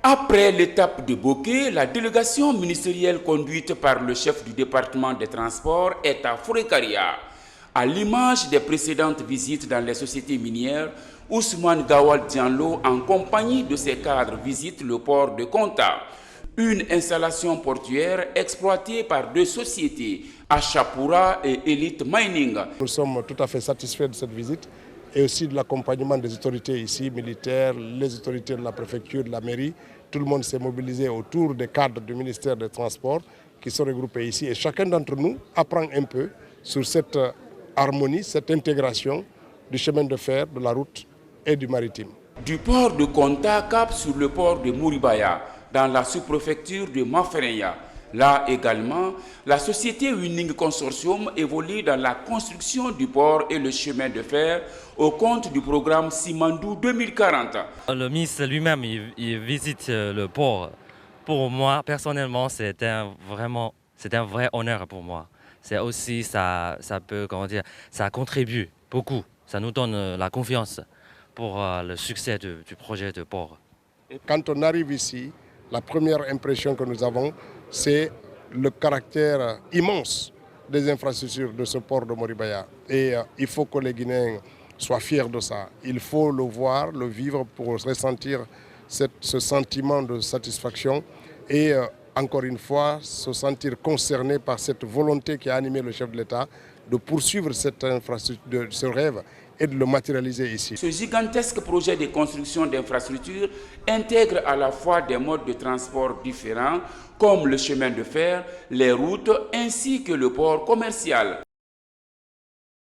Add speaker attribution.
Speaker 1: Après l'étape de Bokeh, la délégation ministérielle conduite par le chef du département des transports est à Fourekaria. À l'image des précédentes visites dans les sociétés minières, Ousmane Gawal Diallo, en compagnie de ses cadres, visite le port de Konta, une installation portuaire exploitée par deux sociétés, Achapura et Elite Mining.
Speaker 2: Nous sommes tout à fait satisfaits de cette visite et aussi de l'accompagnement des autorités ici, militaires, les autorités de la préfecture, de la mairie. Tout le monde s'est mobilisé autour des cadres du ministère des Transports qui sont regroupés ici et chacun d'entre nous apprend un peu sur cette harmonie, cette intégration du chemin de fer, de la route et du maritime.
Speaker 1: Du port de Konta cap sur le port de Mouribaya, dans la sous-préfecture de Mafereya. Là également, la société Winning Consortium évolue dans la construction du port et le chemin de fer au compte du programme Simandou 2040.
Speaker 3: Le ministre lui-même, il visite le port. Pour moi, personnellement, c'est un vrai honneur pour moi. C'est aussi, ça contribue beaucoup. Ça nous donne la confiance pour le succès du projet de port.
Speaker 2: Quand on arrive ici, la première impression que nous avons, c'est le caractère immense des infrastructures de ce port de Mouribaya. Et il faut que les Guinéens soient fiers de ça. Il faut le voir, le vivre pour ressentir ce sentiment de satisfaction et encore une fois se sentir concerné par cette volonté qui a animé le chef de l'État de poursuivre cette infrastructure, ce rêve et de le matérialiser ici.
Speaker 1: Ce gigantesque projet de construction d'infrastructures intègre à la fois des modes de transport différents comme le chemin de fer, les routes ainsi que le port commercial.